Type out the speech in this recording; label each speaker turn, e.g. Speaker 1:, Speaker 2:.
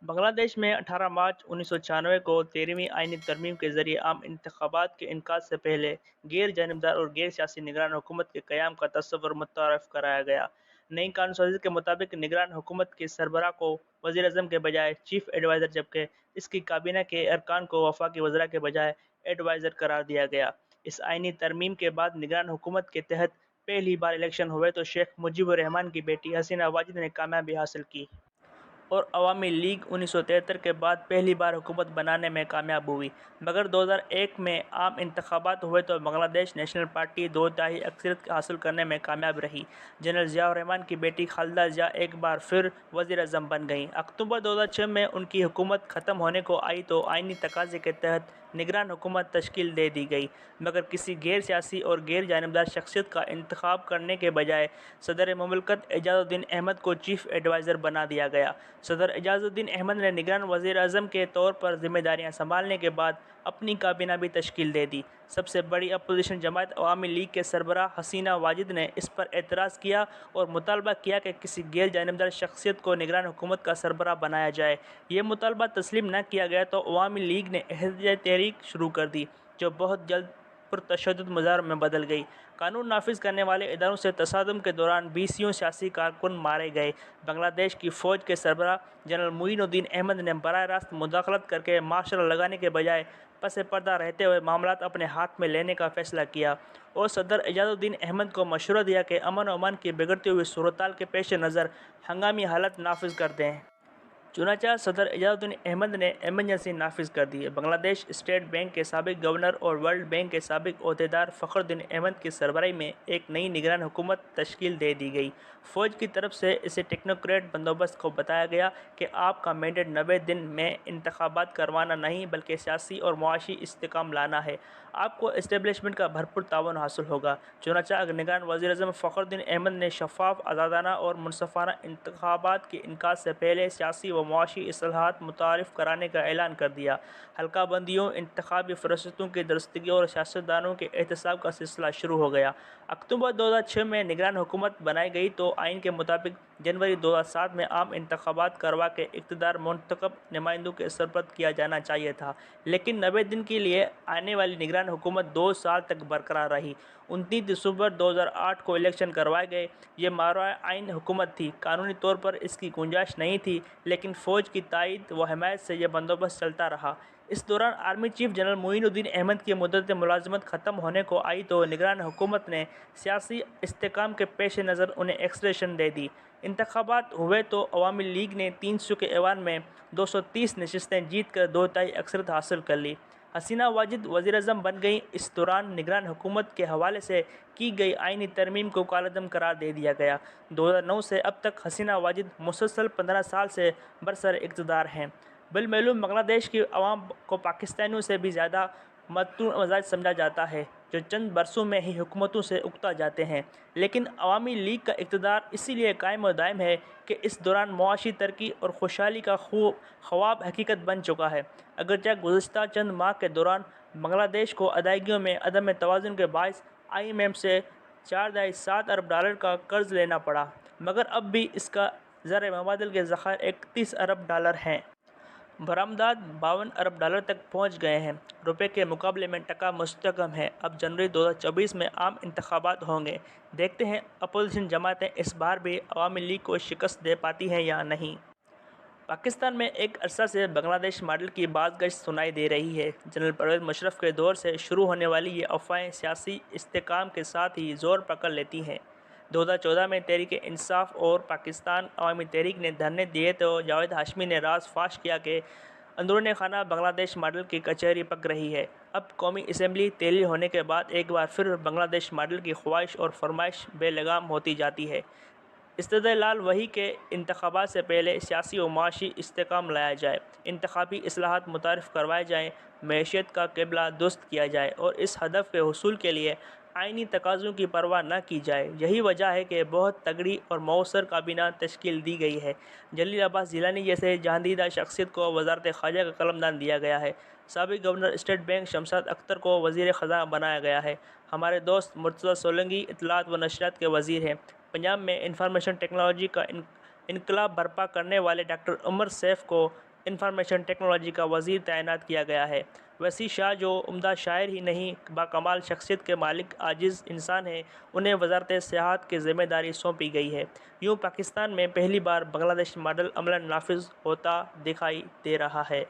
Speaker 1: बंगला देश में 18 मार्च 1996 को 13वीं आईनी तरमीम के जरिए आम इंतखाबात के इनकाद से पहले गैर जानिबदार और गैर सियासी निगरान हुकूमत के क़याम का तस्वुर मुतअर्रफ कराया गया। नई कानून साजी के मुताबिक निगरान हुकूमत के सरबराह को वज़ीर आज़म के बजाय चीफ एडवाइज़र, जबकि इसकी काबीना के अरकान को वफाकी वज़रा के बजाय एडवाइज़र करार दिया गया। इस आईनी तरमीम के बाद निगरान हुकूमत के तहत पहली बार इलेक्शन हुए तो शेख मुजीबुर रहमान की बेटी हसीना वाजिद ने कामयाबी हासिल की और अवामी लीग 1973 के बाद पहली बार हुकूमत बनाने में कामयाब हुई। मगर 2001 में आम इंतखाबात हुए तो बांग्लादेश नेशनल पार्टी 2/3 अक्सरियत हासिल करने में कामयाब रही। जनरल ज़िया रहमान की बेटी खालिदा ज़िया एक बार फिर वज़ीर आज़म बन गईं। अक्टूबर 2006 में उनकी हुकूमत ख़त्म होने को आई तो आइनी तकाज़े के तहत निगरान हुकूमत तश्कील दे दी गई, मगर किसी गैर सियासी और गैर जानिबदार शख्सियत का इंतखाब करने के बजाय सदर मुमलिकत एजाज़ुद्दीन अहमद को चीफ एडवाइज़र बना दिया गया। सदर एजाज़ुद्दीन अहमद ने निगरान वज़ीर आज़म के तौर पर जिम्मेदारियां संभालने के बाद अपनी काबीना भी तश्कील दे दी। सबसे बड़ी अपोजिशन जमात अवामी लीग के सरबराह हसीना वाजिद ने इस पर एतराज़ किया और मुतालबा किया कि किसी गैर जानिबदार शख्सियत को निगरान हुकूमत का सरबराह बनाया जाए। ये मुतालबा तस्लीम न किया गया तो अवामी लीग ने एहतजाजी तहरीक शुरू कर दी, जो बहुत जल्द पुरतशद्दुद मुज़ाहरों में बदल गई। कानून नाफिज करने वाले इदारों से तसादुम के दौरान 20 सियासी कारकुन मारे गए। बांग्लादेश की फ़ौज के सरबराह जनरल मुईनुद्दीन अहमद ने बराह रास्त मुदाखलत करके माशरा लगाने के बजाय पस पर्दा रहते हुए मामलात अपने हाथ में लेने का फ़ैसला किया और सदर एजाज़ुद्दीन अहमद को मशवरा दिया कि अमन व अमान की बिगड़ती हुई सूरत के पेश नज़र हंगामी हालत नाफिज कर दें। चुनांचे सदर एजाज़ुद्दीन अहमद ने एमरजेंसी नाफिज कर दी। बांग्लादेश स्टेट बैंक के साबिक गवर्नर और वर्ल्ड बैंक के साबिक अहदेदार फ़खरुद्दीन अहमद की सरबराही में एक नई निगरान हुकूमत तश्कील दे दी गई। फ़ौज की तरफ से इसे टेक्नोक्रेट बंदोबस्त को बताया गया कि आपका मैंडेट 90 दिन में इंतखाबात करवाना नहीं बल्कि सियासी और मुआशी इस्तेकाम लाना है। आपको इस्टेब्लिशमेंट का भरपूर तावन हासिल होगा। चुनांचे निगरान वज़ीर आज़म फ़खरुद्दीन अहमद ने शफ़ाफ़, आज़ादाना और मुनसफ़ाना इंतखाबात के इनकाद से पहले सियासी व मुआशी इस्लाहात मुतारिफ़ कराने का ऐलान कर दिया। हल्का बंदियों, इंतखाबी फ़रिश्तों की दुरुस्तगी और सियासतदानों के एहतसाब का सिलसिला शुरू हो गया। अक्टूबर 2006 में निगरान हुकूमत बनाई गई तो आइन के मुताबिक जनवरी 2007 में आम इंतखाबात करवा के इक़्तिदार मुंतखब नुमाइंदों के सुपुर्द किया जाना चाहिए था, लेकिन 90 दिन के लिए आने वाली निगरान हुकूमत 2 साल तक बरकरार रही। 29 दिसंबर 2008 को इलेक्शन करवाए गए। ये मारूए आइन हुकूमत थी। कानूनी तौर पर इसकी गुंजाइश नहीं थी, लेकिन फ़ौज की ताईद व हिमायत से यह बंदोबस्त चलता रहा। इस दौरान army chief general Moinuddin Ahmed की मुद्दत मुलाजमत ख़त्म होने को आई तो निगरान हुकूमत ने सियासी इस्तेकाम के पेश नज़र उन्हें एक्सटेंशन दे दी। इंतखाबात हुए तो अवामी लीग ने 300 के ऐवान में 230 नशस्तें जीत कर 2/3 अक्सरियत हासिल कर ली। हसीना वाजिद वज़ीर आज़म बन गईं। इस दौरान निगरान हुकूमत के हवाले से की गई आइनी तरमीम को कालअदम करार दे दिया गया। 2009 से अब तक हसीना वाजिद मुसलसल 15 साल से बरसर इक़्तिदार हैं। बिलमालूम बांग्लादेश की अवाम को पाकिस्तानियों से भी ज़्यादा मतून मजाज समझा जाता है, जो चंद बरसों में ही हुकूमतों से उकता जाते हैं, लेकिन अवामी लीग का इक़्तिदार इसीलिए कायम और दायम है कि इस दौरान मुआशी तरक्की और खुशहाली का ख्वाब हकीकत बन चुका है। अगरचे गुज़िश्ता चंद माह के दौरान बांग्लादेश को अदायगियों में अदम तवाज़ुन के बाइस IMF से $4.7 अरब का कर्ज़ लेना पड़ा, मगर अब भी इसका ज़र मुबादल के ज़ख़ायर $31 अरब हैं। बरामदात $52 अरब तक पहुँच गए हैं। रुपये के मुकाबले में टका मुस्तकम है। अब जनवरी 2024 में आम इंतखाबात होंगे। देखते हैं अपोजिशन जमातें इस बार भी अवामी लीग को शिकस्त दे पाती हैं या नहीं। पाकिस्तान में एक अरसा से बांग्लादेश मॉडल की बाज़गश्त सुनाई दे रही है। जनरल परवेज़ मुशर्रफ के दौर से शुरू होने वाली ये अफवाहें सियासी इस्तेकाम के साथ ही ज़ोर पकड़ लेती हैं। 2014 में तहरीक-ए-इंसाफ और पाकिस्तान अवामी तहरीक ने धरने दिए तो जावेद हाशमी ने राज फाश किया कि अंदरूनी खाना बांग्लादेश मॉडल की कचहरी पक रही है। अब कौमी असम्बली तेली होने के बाद एक बार फिर बांग्लादेश मॉडल की ख्वाहिश और फरमाइश बेलगाम होती जाती है। इस्तदलाल वही के इंतखाबात से पहले सियासी व मुआशी इस्तेकाम लाया जाए, इंतखाबी इस्लाहात मुतारिफ़ करवाए जाएँ, मईशत का क़िबला दुरुस्त किया जाए और इस हदफ के हुसूल के लिए आइनी तकाज़ों की परवाह न की जाए। यही वजह है कि बहुत तगड़ी और मौसर काबीना तश्कील दी गई है। जलील अब्बास जिलानी जैसे जहांदीदा शख्सियत को वज़ारत ख़ारजा का कलमदान दिया गया है। साबिक़ governor state bank Shamshad Akhtar को वज़ीर ख़ज़ाना बनाया गया है। हमारे दोस्त मुर्तज़ा सोलंकी इत्तलात व नशरियात के वज़ीर हैं। पंजाब में इंफॉर्मेशन टेक्नोलॉजी का इनकलाब बर्पा करने वाले डॉक्टर उमर सैफ को انفارمیشن ٹیکنالوجی کا وزیر تعینات کیا گیا ہے۔ وسیع شاہ جو عمدہ شاعر ہی نہیں باکمال شخصیت کے مالک عاجز انسان ہیں، انہیں وزارت سیاحت کی ذمہ داری سونپی گئی ہے۔ یوں پاکستان میں پہلی بار بنگلہ دیش ماڈل عملاً نافذ ہوتا دکھائی دے رہا ہے۔